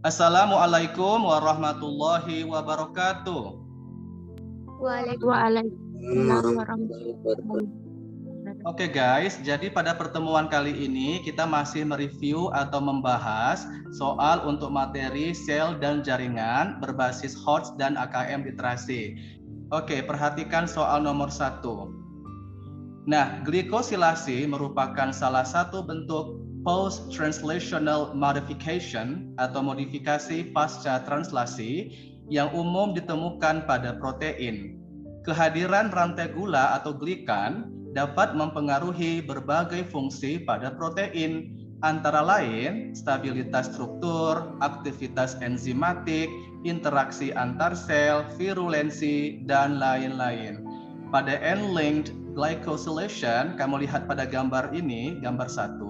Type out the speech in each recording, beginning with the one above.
Assalamualaikum warahmatullahi wabarakatuh. Waalaikumsalam warahmatullahi wabarakatuh. Oke guys, jadi pada pertemuan kali ini kita masih mereview atau membahas soal untuk materi sel dan jaringan berbasis HOTS dan AKM literasi. Oke, perhatikan soal nomor 1. Nah, glikosilasi merupakan salah satu bentuk post-translational modification atau modifikasi pasca translasi yang umum ditemukan pada protein. Kehadiran rantai gula atau glikan dapat mempengaruhi berbagai fungsi pada protein, antara lain stabilitas struktur, aktivitas enzimatik, interaksi antar sel, virulensi, dan lain-lain. Pada end-linked glycosylation, kamu lihat pada gambar ini, gambar 1,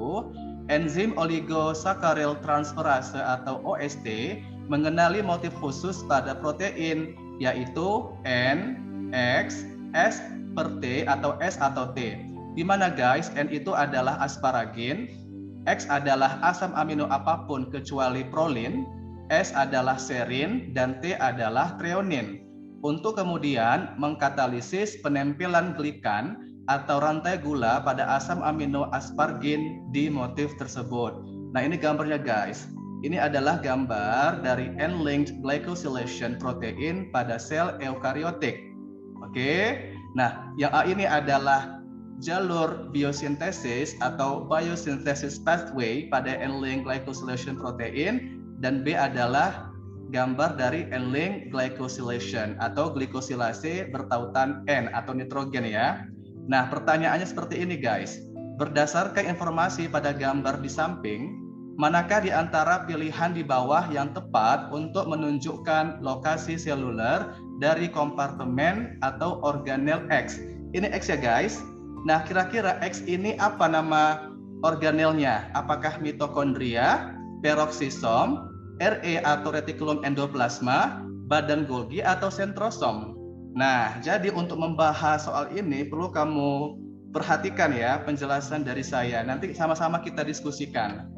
enzim oligosaccharyl transferase atau OST mengenali motif khusus pada protein, yaitu N, X, S per T atau S atau T. Di mana guys, N itu adalah asparagin, X adalah asam amino apapun kecuali prolin, S adalah serin, dan T adalah threonin. Untuk kemudian mengkatalisis penempelan glikan atau rantai gula pada asam amino aspargin di motif tersebut. Nah, ini gambarnya guys. Ini adalah gambar dari end-linked glycosylation protein pada sel eukariotik. Oke. Nah, yang A ini adalah jalur biosintesis atau biosynthesis pathway pada end-linked glycosylation protein, dan B adalah gambar dari end-linked glycosylation atau glikosilase bertautan N atau nitrogen ya. Nah, pertanyaannya seperti ini guys. Berdasarkan informasi pada gambar di samping, manakah di antara pilihan di bawah yang tepat untuk menunjukkan lokasi seluler dari kompartemen atau organel X? Ini X ya guys. Nah, kira-kira X ini apa nama organelnya? Apakah mitokondria, peroksisom, RE atau retikulum endoplasma, badan Golgi atau sentrosom? Nah, jadi untuk membahas soal ini perlu kamu perhatikan ya penjelasan dari saya. Nanti sama-sama kita diskusikan.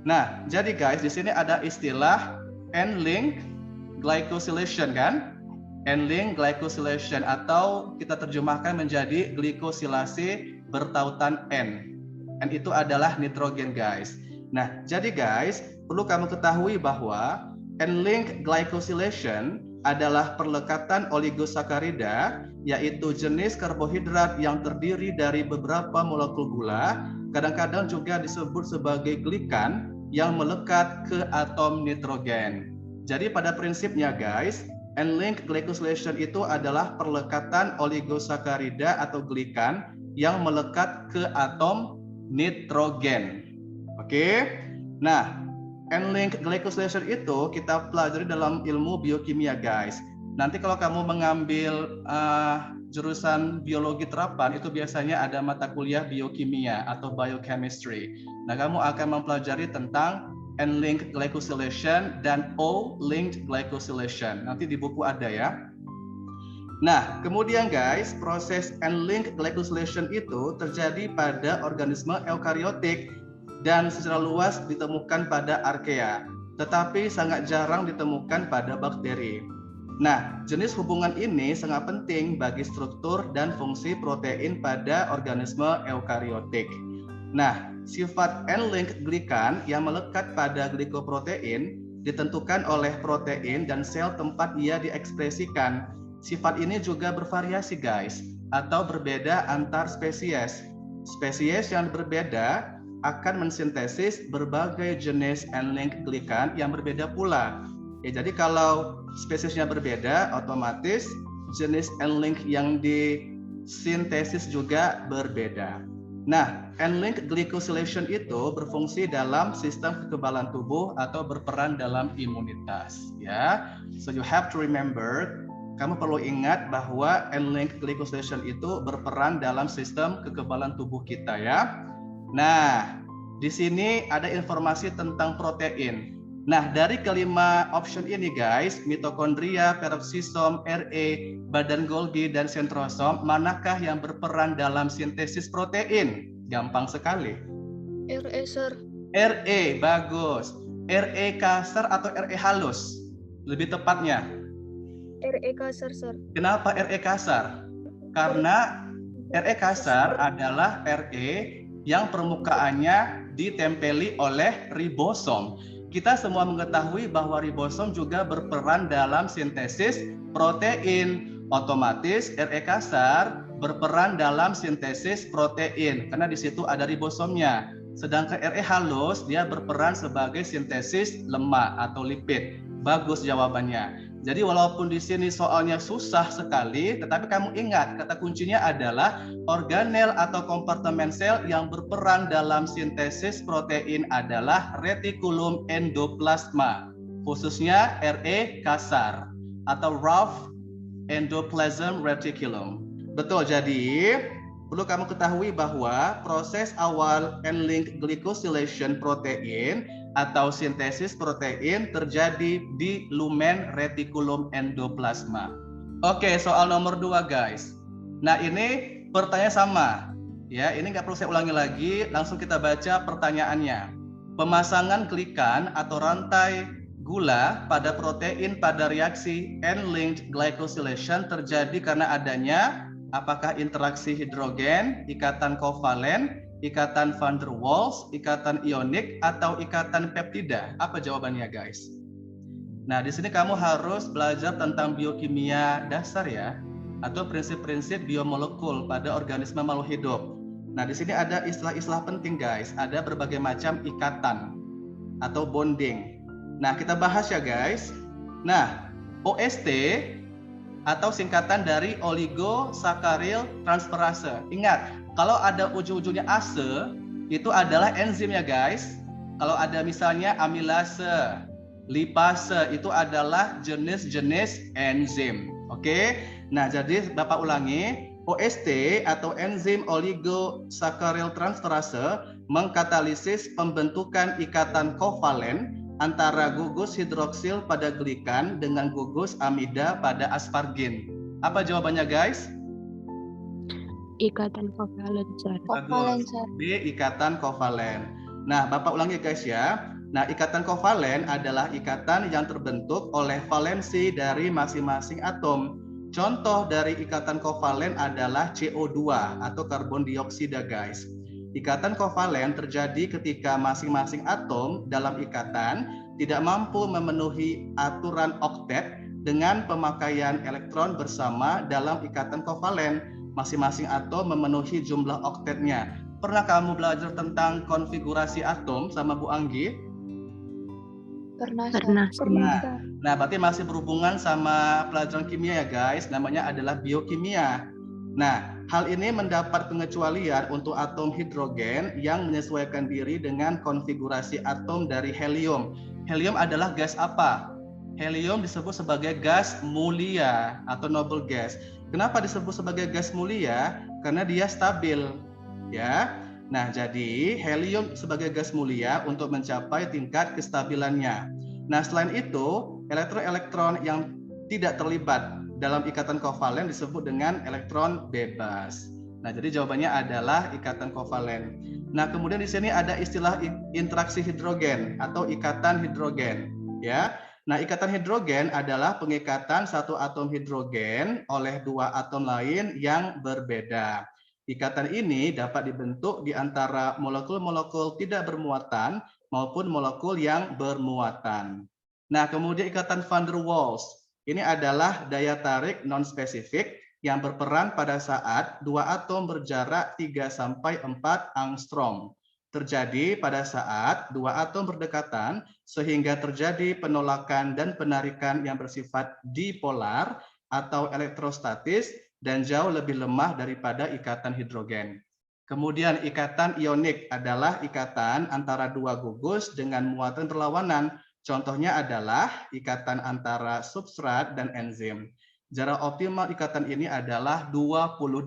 Nah, jadi guys, di sini ada istilah end-linked glycosylation kan? End-linked glycosylation atau kita terjemahkan menjadi glikosilase bertautan N. N itu adalah nitrogen guys. Nah, jadi guys, perlu kamu ketahui bahwa end-linked glycosylation adalah perlekatan oligosakarida, yaitu jenis karbohidrat yang terdiri dari beberapa molekul gula, kadang-kadang juga disebut sebagai glikan yang melekat ke atom nitrogen. Jadi pada prinsipnya guys, end-linked glycosylation itu adalah perlekatan oligosakarida atau glikan yang melekat ke atom nitrogen. Oke. Nah, end-linked glycosylation itu kita pelajari dalam ilmu biokimia guys. Nanti kalau kamu mengambil jurusan biologi terapan, itu biasanya ada mata kuliah biokimia atau biochemistry. Nah, kamu akan mempelajari tentang end-linked glycosylation dan O-linked glycosylation. Nanti di buku ada ya. Nah, kemudian guys, proses end-linked glycosylation itu terjadi pada organisme eukariotik dan secara luas ditemukan pada archaea, tetapi sangat jarang ditemukan pada bakteri. Nah, jenis hubungan ini sangat penting bagi struktur dan fungsi protein pada organisme eukariotik. Nah, sifat end-linked glikan yang melekat pada glikoprotein ditentukan oleh protein dan sel tempat ia diekspresikan. Sifat ini juga bervariasi guys, atau berbeda antar spesies. Spesies yang berbeda akan mensintesis berbagai jenis end-linked glikan yang berbeda pula. Jadi kalau spesiesnya berbeda, otomatis jenis end-link yang disintesis juga berbeda. Nah, end-linked glycosylation itu berfungsi dalam sistem kekebalan tubuh atau berperan dalam imunitas. Ya, so you have to remember, kamu perlu ingat bahwa end-linked glycosylation itu berperan dalam sistem kekebalan tubuh kita ya. Nah, di sini ada informasi tentang protein. Nah, dari kelima option ini guys, mitokondria, peroksisom, RE, badan Golgi, dan sentrosom, manakah yang berperan dalam sintesis protein? Gampang sekali. RE, Sir. RE, bagus. RE kasar atau RE halus? Lebih tepatnya. RE kasar, Sir. Kenapa RE kasar? Karena RE kasar adalah RE yang permukaannya ditempeli oleh ribosom. Kita semua mengetahui bahwa ribosom juga berperan dalam sintesis protein. Otomatis RE kasar berperan dalam sintesis protein karena di situ ada ribosomnya. Sedangkan RE halus dia berperan sebagai sintesis lemak atau lipid. Bagus jawabannya. Jadi walaupun di sini soalnya susah sekali, tetapi kamu ingat kata kuncinya adalah organel atau kompartemen sel yang berperan dalam sintesis protein adalah retikulum endoplasma, khususnya RE kasar atau rough endoplasm reticulum. Betul, jadi perlu kamu ketahui bahwa proses awal end-linked glycosylation protein atau sintesis protein terjadi di lumen retikulum endoplasma. Oke, soal nomor 2 guys. Nah ini pertanyaan sama. Ya, ini nggak perlu saya ulangi lagi, langsung kita baca pertanyaannya. Pemasangan glikan atau rantai gula pada protein pada reaksi end-linked glycosylation terjadi karena adanya apakah interaksi hidrogen, ikatan kovalen, ikatan van der Waals, ikatan ionik, atau ikatan peptida? Apa jawabannya guys? Nah, di sini kamu harus belajar tentang biokimia dasar ya, atau prinsip-prinsip biomolekul pada organisme makhluk hidup. Nah, di sini ada istilah-istilah penting guys, ada berbagai macam ikatan atau bonding. Nah, kita bahas ya guys. Nah, OST atau singkatan dari oligosaccharil transferase. Ingat, kalau ada ujung-ujungnya ase, itu adalah enzim ya guys. Kalau ada misalnya amilase, lipase, itu adalah jenis-jenis enzim. Oke? Nah, jadi Bapak ulangi, OST atau enzim oligosaccharil transferase mengkatalisis pembentukan ikatan kovalen antara gugus hidroksil pada glikan dengan gugus amida pada aspargin. Apa jawabannya guys? Ikatan kovalen, Sir. Bagus. B, ikatan kovalen. Nah, Bapak ulangi guys ya. Nah, ikatan kovalen adalah ikatan yang terbentuk oleh valensi dari masing-masing atom. Contoh dari ikatan kovalen adalah CO2 atau karbon dioksida guys. Ikatan kovalen terjadi ketika masing-masing atom dalam ikatan tidak mampu memenuhi aturan oktet dengan pemakaian elektron bersama dalam ikatan kovalen. Masing-masing atom memenuhi jumlah oktetnya. Pernah kamu belajar tentang konfigurasi atom sama Bu Anggi? Pernah. Nah, berarti masih berhubungan sama pelajaran kimia ya guys, namanya adalah biokimia. Nah, hal ini mendapat pengecualian untuk atom hidrogen yang menyesuaikan diri dengan konfigurasi atom dari helium. Helium adalah gas apa? Helium disebut sebagai gas mulia atau noble gas. Kenapa disebut sebagai gas mulia? Karena dia stabil, ya. Nah, jadi helium sebagai gas mulia untuk mencapai tingkat kestabilannya. Nah, selain itu, elektron-elektron yang tidak terlibat dalam ikatan kovalen disebut dengan elektron bebas. Nah, jadi jawabannya adalah ikatan kovalen. Nah, kemudian di sini ada istilah interaksi hidrogen atau ikatan hidrogen, ya. Nah, ikatan hidrogen adalah pengikatan satu atom hidrogen oleh dua atom lain yang berbeda. Ikatan ini dapat dibentuk di antara molekul-molekul tidak bermuatan maupun molekul yang bermuatan. Nah, kemudian ikatan van der Waals. Ini adalah daya tarik non-spesifik yang berperan pada saat dua atom berjarak 3-4 angstrom. Terjadi pada saat dua atom berdekatan sehingga terjadi penolakan dan penarikan yang bersifat dipolar atau elektrostatis dan jauh lebih lemah daripada ikatan hidrogen. Kemudian ikatan ionik adalah ikatan antara dua gugus dengan muatan berlawanan. Contohnya adalah ikatan antara substrat dan enzim. Jarak optimal ikatan ini adalah 28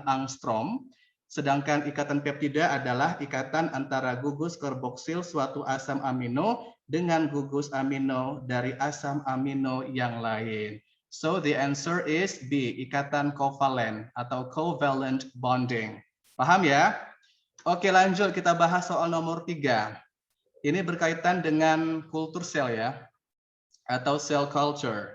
angstrom. Sedangkan ikatan peptida adalah ikatan antara gugus karboksil suatu asam amino dengan gugus amino dari asam amino yang lain. So the answer is B, ikatan kovalen atau covalent bonding. Paham ya? Oke, lanjut kita bahas soal nomor 3. Ini berkaitan dengan kultur sel ya, atau cell culture.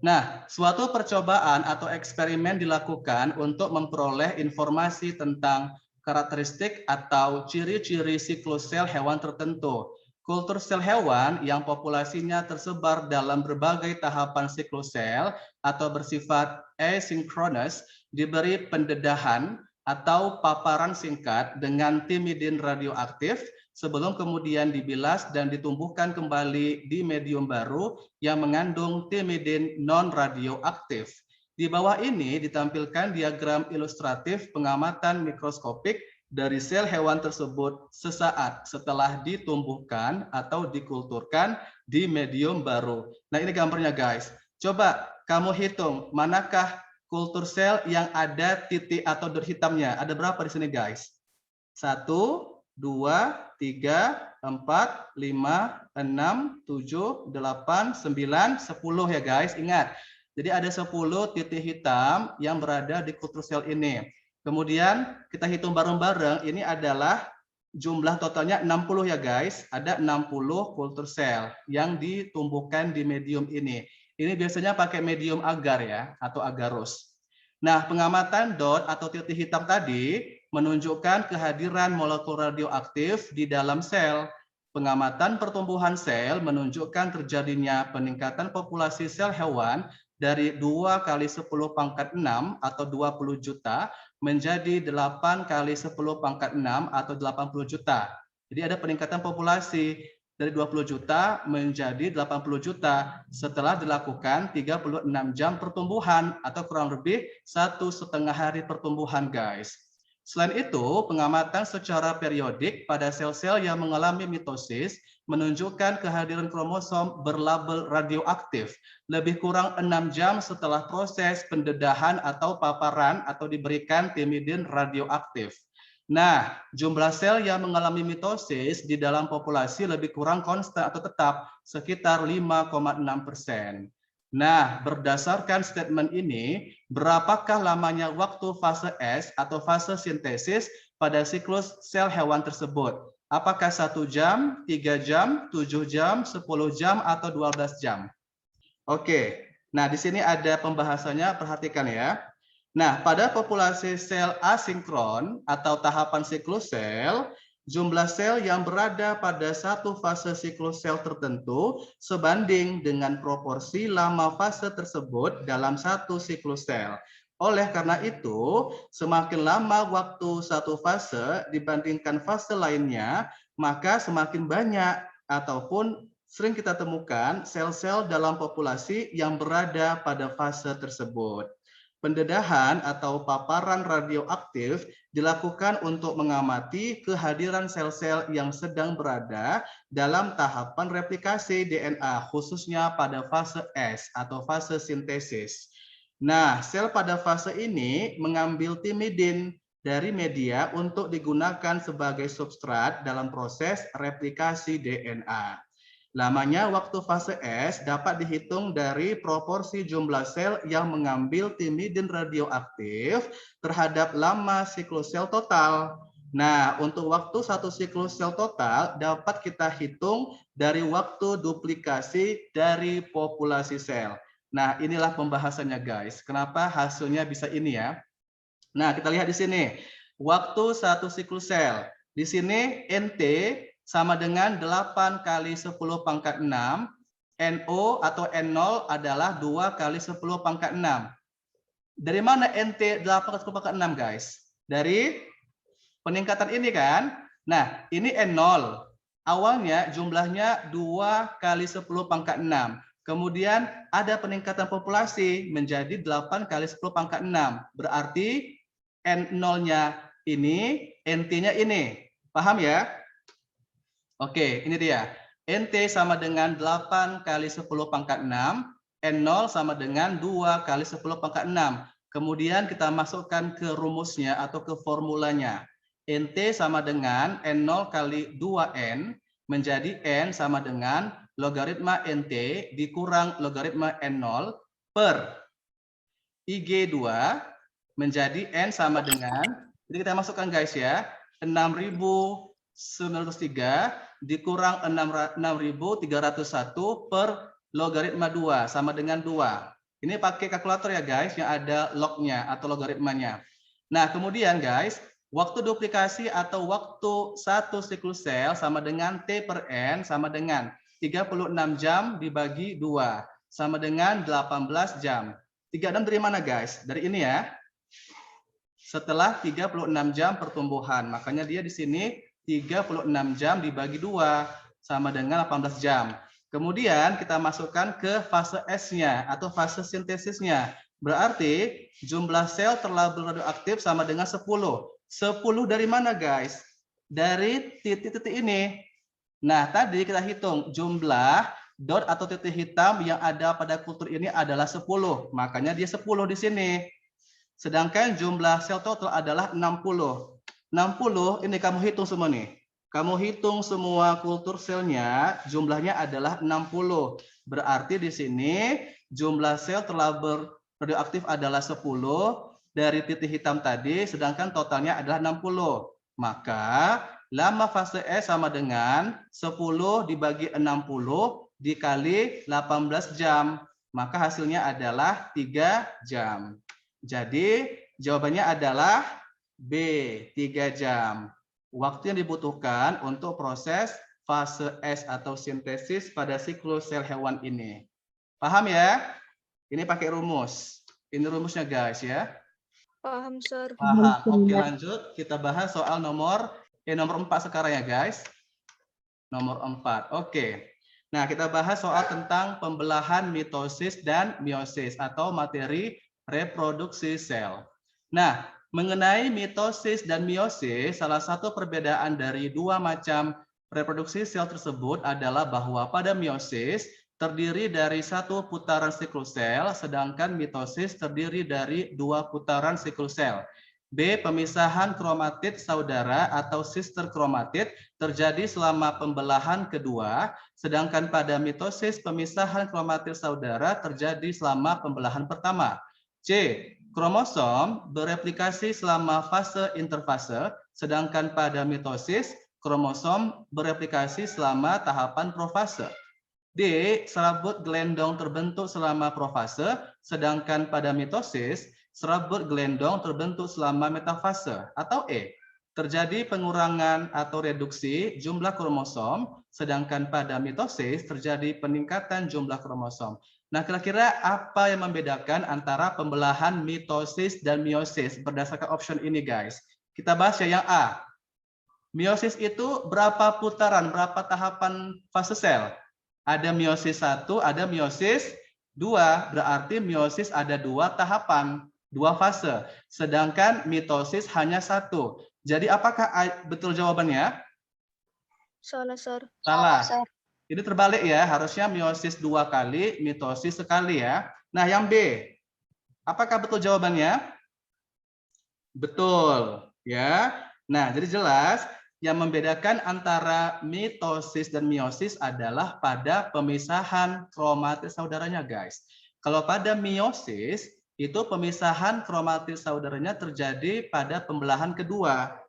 Nah, suatu percobaan atau eksperimen dilakukan untuk memperoleh informasi tentang karakteristik atau ciri-ciri siklus sel hewan tertentu. Kultur sel hewan yang populasinya tersebar dalam berbagai tahapan siklus sel atau bersifat asinkronus diberi pendedahan atau paparan singkat dengan timidin radioaktif sebelum kemudian dibilas dan ditumbuhkan kembali di medium baru yang mengandung timidin non-radioaktif. Di bawah ini ditampilkan diagram ilustratif pengamatan mikroskopik dari sel hewan tersebut sesaat setelah ditumbuhkan atau dikulturkan di medium baru. Nah, ini gambarnya guys. Coba kamu hitung manakah kultur sel yang ada titik atau dot hitamnya. Ada berapa di sini guys? 1, 2, 3, 4, 5, 6, 7, 8, 9, 10 ya guys. Ingat, jadi ada 10 titik hitam yang berada di kultur sel ini. Kemudian kita hitung bareng-bareng, ini adalah jumlah totalnya 60 ya guys. Ada 60 kultur sel yang ditumbuhkan di medium ini. Ini biasanya pakai medium agar ya, atau agarus. Nah, pengamatan dot atau titik hitam tadi menunjukkan kehadiran molekul radioaktif di dalam sel. Pengamatan pertumbuhan sel menunjukkan terjadinya peningkatan populasi sel hewan dari 2 kali 10 pangkat 6 atau 20 juta menjadi 8 kali 10 pangkat 6 atau 80 juta. Jadi ada peningkatan populasi dari 20 juta menjadi 80 juta setelah dilakukan 36 jam pertumbuhan atau kurang lebih 1,5 hari pertumbuhan guys. Selain itu, pengamatan secara periodik pada sel-sel yang mengalami mitosis menunjukkan kehadiran kromosom berlabel radioaktif lebih kurang 6 jam setelah proses pendedahan atau paparan atau diberikan timidin radioaktif. Nah, jumlah sel yang mengalami mitosis di dalam populasi lebih kurang konstan atau tetap sekitar 5,6%. Nah, berdasarkan statement ini, berapakah lamanya waktu fase S atau fase sintesis pada siklus sel hewan tersebut? Apakah 1 jam, 3 jam, 7 jam, 10 jam, atau 12 jam? Oke, nah di sini ada pembahasannya, perhatikan ya. Nah, pada populasi sel asinkron atau tahapan siklus sel, jumlah sel yang berada pada satu fase siklus sel tertentu sebanding dengan proporsi lama fase tersebut dalam satu siklus sel. Oleh karena itu, semakin lama waktu satu fase dibandingkan fase lainnya, maka semakin banyak ataupun sering kita temukan sel-sel dalam populasi yang berada pada fase tersebut. Pendedahan atau paparan radioaktif dilakukan untuk mengamati kehadiran sel-sel yang sedang berada dalam tahapan replikasi DNA, khususnya pada fase S atau fase sintesis. Nah, sel pada fase ini mengambil timidin dari media untuk digunakan sebagai substrat dalam proses replikasi DNA. Lamanya waktu fase S dapat dihitung dari proporsi jumlah sel yang mengambil timidin radioaktif terhadap lama siklus sel total. Nah, untuk waktu satu siklus sel total dapat kita hitung dari waktu duplikasi dari populasi sel. Nah, inilah pembahasannya guys. Kenapa hasilnya bisa ini ya? Nah, kita lihat di sini. Waktu satu siklus sel. Di sini NT sama dengan 8 kali 10 pangkat 6. NO atau N0 adalah 2 kali 10 pangkat 6. Dari mana NT 8 kali 10 pangkat 6 guys? Dari peningkatan ini kan? Nah, ini N0. Awalnya jumlahnya 2 kali 10 pangkat 6. Kemudian ada peningkatan populasi menjadi 8 kali 10 pangkat 6. Berarti N0-nya ini, NT-nya ini. Paham ya? Oke, ini dia. NT sama dengan 8 kali 10 pangkat 6. N0 sama dengan 2 kali 10 pangkat 6. Kemudian kita masukkan ke rumusnya atau ke formulanya. NT sama dengan N0 kali 2N menjadi N sama dengan logaritma NT dikurang logaritma N0 per IG2 menjadi N sama dengan, jadi kita masukkan guys ya, 6.903 dikurang 6.301 per logaritma 2 sama dengan 2. Ini pakai kalkulator ya guys, yang ada lognya atau logaritmanya. Nah, kemudian guys, waktu duplikasi atau waktu satu siklus sel sama dengan T per N sama dengan 36 jam dibagi 2 sama dengan 18 jam. 36 dari mana guys? Dari ini ya. Setelah 36 jam pertumbuhan, makanya dia di sini 36 jam dibagi 2 sama dengan 18 jam. Kemudian kita masukkan ke fase S-nya atau fase sintesisnya. Berarti jumlah sel terlabel radioaktif sama dengan 10. 10 dari mana guys? Dari titik-titik ini. Nah, tadi kita hitung jumlah dot atau titik hitam yang ada pada kultur ini adalah 10. Makanya dia 10 di sini. Sedangkan jumlah sel total adalah 60. 60 ini kamu hitung semua nih. Kamu hitung semua kultur selnya, jumlahnya adalah 60. Berarti di sini jumlah sel terlabel radioaktif adalah 10 dari titik hitam tadi, sedangkan totalnya adalah 60. Maka lama fase S sama dengan 10 dibagi 60 dikali 18 jam. Maka hasilnya adalah 3 jam. Jadi jawabannya adalah B, 3 jam. Waktu yang dibutuhkan untuk proses fase S atau sintesis pada siklus sel hewan ini. Paham ya? Ini pakai rumus. Ini rumusnya guys ya. Paham, Sir. Paham. Oke, lanjut. Kita bahas soal nomor 4 sekarang ya guys. Nomor 4. Oke. Nah, kita bahas soal tentang pembelahan mitosis dan meiosis atau materi reproduksi sel. Nah, mengenai mitosis dan meiosis, salah satu perbedaan dari dua macam reproduksi sel tersebut adalah bahwa pada meiosis terdiri dari satu putaran siklus sel, sedangkan mitosis terdiri dari 2 putaran siklus sel. B. Pemisahan kromatid saudara atau sister kromatid terjadi selama pembelahan kedua, sedangkan pada mitosis pemisahan kromatid saudara terjadi selama pembelahan pertama. C. Kromosom bereplikasi selama fase interfase, sedangkan pada mitosis kromosom bereplikasi selama tahapan profase. D. Serabut gelendong terbentuk selama profase, sedangkan pada mitosis serabut gelendong terbentuk selama metafase. Atau E. Terjadi pengurangan atau reduksi jumlah kromosom, sedangkan pada mitosis terjadi peningkatan jumlah kromosom. Nah, kira-kira apa yang membedakan antara pembelahan mitosis dan meiosis berdasarkan option ini, guys? Kita bahas ya yang A. Meiosis itu berapa putaran, berapa tahapan fase sel? Ada meiosis 1, ada meiosis 2. Berarti meiosis ada 2 tahapan, 2 fase. Sedangkan mitosis hanya 1. Jadi apakah betul jawabannya? Salah, Sir. Salah. Ini terbalik ya, harusnya meiosis 2 kali, mitosis sekali ya. Nah, yang B. Apakah betul jawabannya? Betul, ya. Nah, jadi jelas yang membedakan antara mitosis dan meiosis adalah pada pemisahan kromatid saudaranya, guys. Kalau pada meiosis, itu pemisahan kromatid saudaranya terjadi pada pembelahan kedua.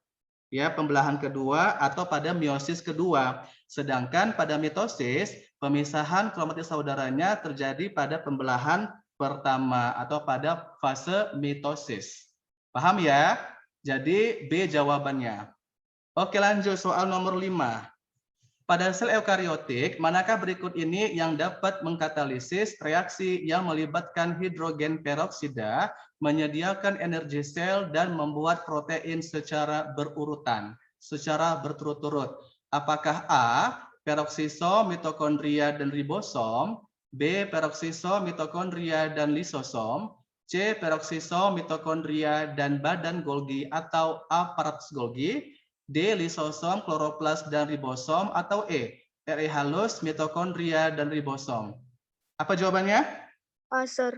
Ya, pembelahan kedua atau pada meiosis kedua. Sedangkan pada mitosis, pemisahan kromatid saudaranya terjadi pada pembelahan pertama atau pada fase mitosis. Paham ya? Jadi B jawabannya. Oke, lanjut soal nomor 5. Pada sel eukariotik, manakah berikut ini yang dapat mengkatalisis reaksi yang melibatkan hidrogen peroksida, menyediakan energi sel, dan membuat protein secara berurutan, secara berturut-turut? Apakah A. Peroksisom, mitokondria, dan ribosom, B. Peroksisom, mitokondria, dan lisosom, C. Peroksisom, mitokondria, dan badan Golgi atau aparatus Golgi, D. Lisosom, kloroplas, dan ribosom, atau E. RE halus, mitokondria, dan ribosom. Apa jawabannya? A, Sir.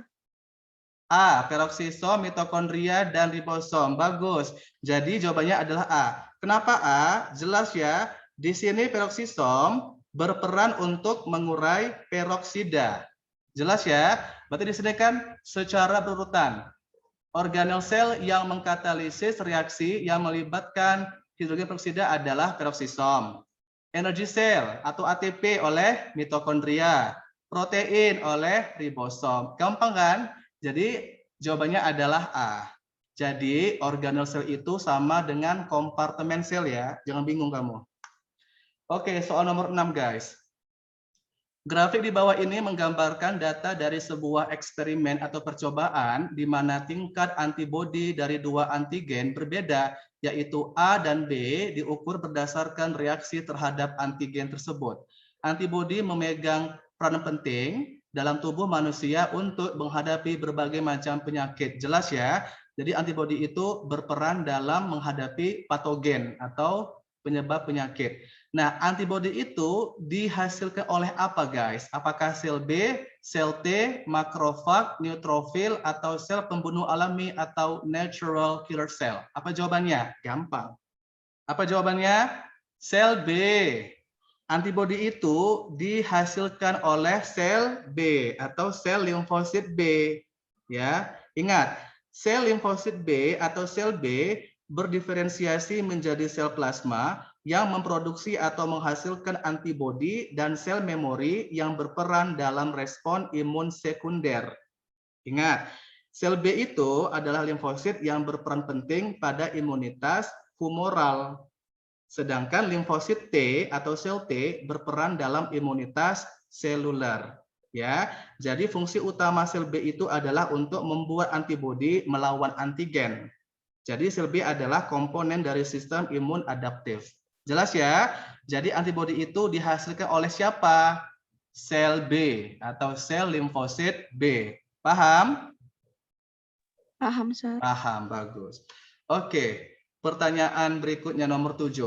A. Peroksisom, mitokondria, dan ribosom. Bagus. Jadi jawabannya adalah A. Kenapa A? Jelas ya. Di sini peroksisom berperan untuk mengurai peroksida. Jelas ya. Berarti di sini kan secara berurutan. Organel sel yang mengkatalisis reaksi yang melibatkan hidrogen peroksida adalah peroksisom. Energi sel atau ATP oleh mitokondria, protein oleh ribosom. Gampang kan? Jadi jawabannya adalah A. Jadi organel sel itu sama dengan kompartemen sel ya. Jangan bingung kamu. Oke, soal nomor 6 guys. Grafik di bawah ini menggambarkan data dari sebuah eksperimen atau percobaan di mana tingkat antibodi dari dua antigen berbeda, yaitu A dan B, diukur berdasarkan reaksi terhadap antigen tersebut. Antibodi memegang peran penting dalam tubuh manusia untuk menghadapi berbagai macam penyakit. Jelas ya? Jadi antibodi itu berperan dalam menghadapi patogen atau penyebab penyakit. Nah, antibodi itu dihasilkan oleh apa, guys? Apakah sel B, sel T, makrofag, neutrofil, atau sel pembunuh alami atau natural killer cell? Apa jawabannya? Gampang. Apa jawabannya? Sel B. Antibodi itu dihasilkan oleh sel B atau sel limfosit B. Ya, ingat, sel limfosit B atau sel B berdiferensiasi menjadi sel plasma yang memproduksi atau menghasilkan antibodi dan sel memori yang berperan dalam respon imun sekunder. Ingat, sel B itu adalah limfosit yang berperan penting pada imunitas humoral. Sedangkan limfosit T atau sel T berperan dalam imunitas seluler. Ya, jadi fungsi utama sel B itu adalah untuk membuat antibodi melawan antigen. Jadi sel B adalah komponen dari sistem imun adaptif. Jelas ya? Jadi antibodi itu dihasilkan oleh siapa? Sel B atau sel limfosit B. Paham? Paham, Sir. Paham, bagus. Oke, pertanyaan berikutnya nomor 7.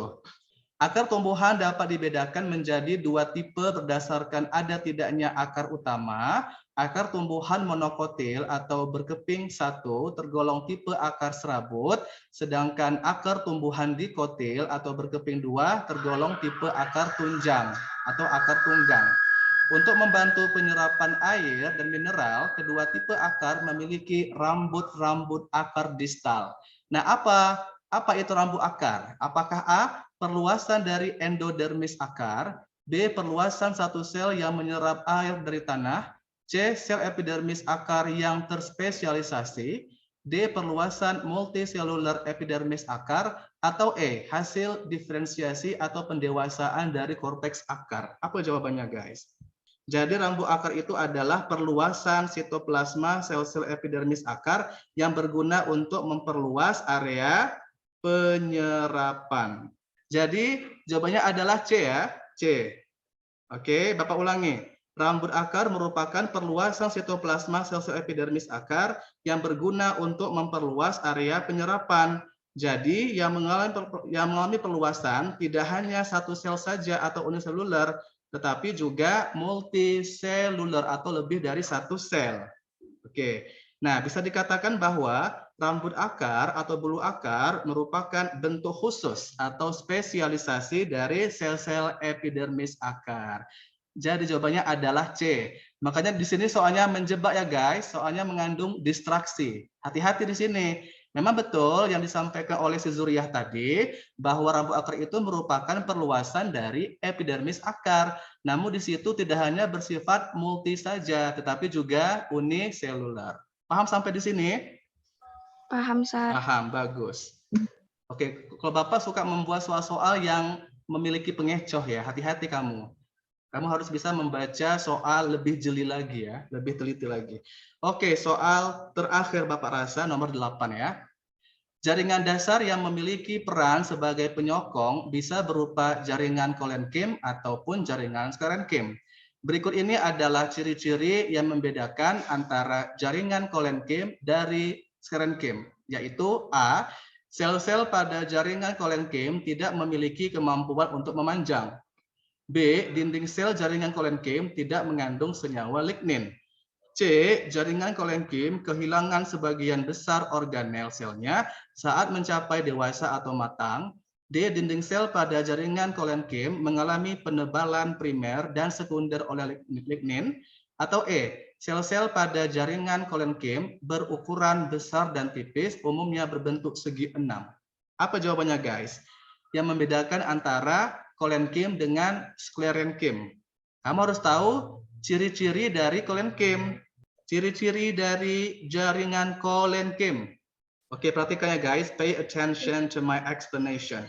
Akar tumbuhan dapat dibedakan menjadi dua tipe berdasarkan ada tidaknya akar utama. Akar tumbuhan monokotil atau berkeping satu tergolong tipe akar serabut, sedangkan akar tumbuhan dikotil atau berkeping dua tergolong tipe akar tunjang atau akar tunggang. Untuk membantu penyerapan air dan mineral, kedua tipe akar memiliki rambut-rambut akar distal. Nah, apa itu rambut akar? Apakah A, perluasan dari endodermis akar, B, perluasan satu sel yang menyerap air dari tanah, C, sel epidermis akar yang terspesialisasi, D, perluasan multiselular epidermis akar, atau E, hasil diferensiasi atau pendewasaan dari korteks akar. Apa jawabannya, guys? Jadi rambut akar itu adalah perluasan sitoplasma sel-sel epidermis akar yang berguna untuk memperluas area penyerapan. Jadi jawabannya adalah C ya, C. Oke, Bapak ulangi. Rambut akar merupakan perluasan sitoplasma sel-sel epidermis akar yang berguna untuk memperluas area penyerapan. Jadi yang mengalami perluasan tidak hanya satu sel saja atau uniseluler, tetapi juga multiseluler atau lebih dari satu sel. Oke, nah bisa dikatakan bahwa rambut akar atau bulu akar merupakan bentuk khusus atau spesialisasi dari sel-sel epidermis akar. Jadi jawabannya adalah C. Makanya di sini soalnya menjebak ya guys, soalnya mengandung distraksi. Hati-hati di sini. Memang betul yang disampaikan oleh si Zuriyah tadi, bahwa rambut akar itu merupakan perluasan dari epidermis akar. Namun di situ tidak hanya bersifat multi saja, tetapi juga uniselular. Paham sampai di sini? Paham, Sir. Paham, bagus. Oke, kalau Bapak suka membuat soal-soal yang memiliki pengecoh ya, hati-hati kamu. Kamu harus bisa membaca soal lebih jeli lagi ya, lebih teliti lagi. Oke, soal terakhir Bapak rasa nomor 8 ya. Jaringan dasar yang memiliki peran sebagai penyokong bisa berupa jaringan kolenkim ataupun jaringan sklerenkim. Berikut ini adalah ciri-ciri yang membedakan antara jaringan kolenkim dari sklerenkim, yaitu A, sel-sel pada jaringan kolenkim tidak memiliki kemampuan untuk memanjang. B, dinding sel jaringan kolenkim tidak mengandung senyawa lignin. C, jaringan kolenkim kehilangan sebagian besar organel selnya saat mencapai dewasa atau matang. D, dinding sel pada jaringan kolenkim mengalami penebalan primer dan sekunder oleh lignin. Atau E, sel-sel pada jaringan kolenkim berukuran besar dan tipis, umumnya berbentuk segi 6. Apa jawabannya guys? Yang membedakan antara kolenkim dengan sklerenkim. Kamu harus tahu ciri-ciri dari kolenkim, ciri-ciri dari jaringan kolenkim. Oke, perhatikan ya guys, pay attention to my explanation.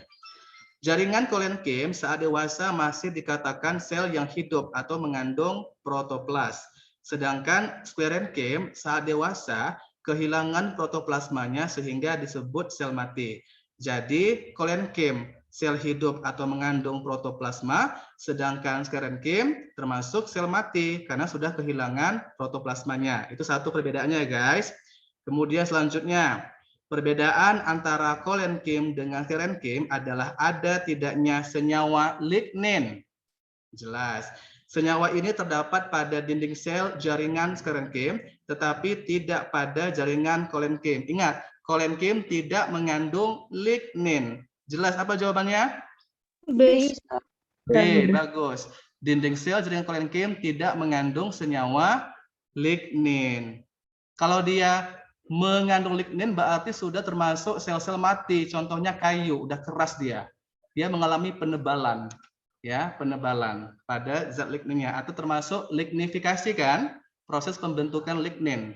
Jaringan kolenkim saat dewasa masih dikatakan sel yang hidup atau mengandung protoplas. Sedangkan sklerenkim saat dewasa kehilangan protoplasmanya sehingga disebut sel mati. Jadi kolenkim sel hidup atau mengandung protoplasma, sedangkan sklerenkim termasuk sel mati karena sudah kehilangan protoplasmanya. Itu satu perbedaannya ya guys. Kemudian selanjutnya, perbedaan antara kolenkim dengan sklerenkim adalah ada tidaknya senyawa lignin. Jelas. Senyawa ini terdapat pada dinding sel jaringan sklerenkim, tetapi tidak pada jaringan kolenkim. Ingat, kolenkim tidak mengandung lignin. Jelas apa jawabannya? B. B, bagus. Dinding sel jaringan kolenkim tidak mengandung senyawa lignin. Kalau dia mengandung lignin berarti sudah termasuk sel-sel mati. Contohnya kayu, udah keras dia. Dia mengalami penebalan, ya, penebalan pada zat ligninnya atau termasuk lignifikasi kan, proses pembentukan lignin.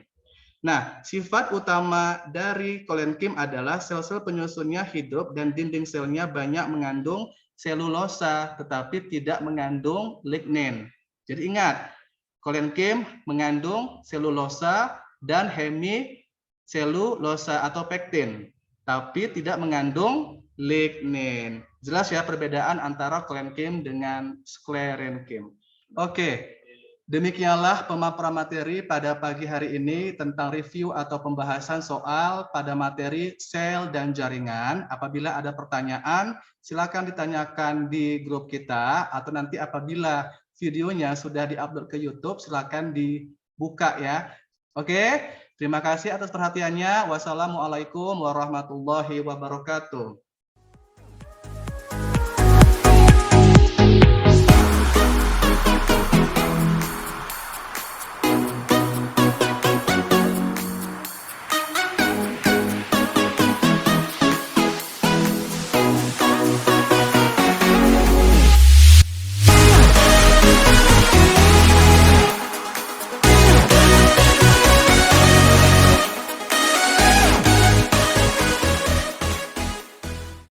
Nah, sifat utama dari kolenkim adalah sel-sel penyusunnya hidup dan dinding selnya banyak mengandung selulosa tetapi tidak mengandung lignin. Jadi ingat, kolenkim mengandung selulosa dan hemiselulosa atau pektin, tapi tidak mengandung lignin. Jelas ya perbedaan antara kolenkim dengan sklerenkim. Oke, demikianlah pemaparan materi pada pagi hari ini tentang review atau pembahasan soal pada materi sel dan jaringan. Apabila ada pertanyaan, silakan ditanyakan di grup kita atau nanti apabila videonya sudah diupload ke YouTube, silakan dibuka ya. Oke, terima kasih atas perhatiannya. Wassalamualaikum warahmatullahi wabarakatuh.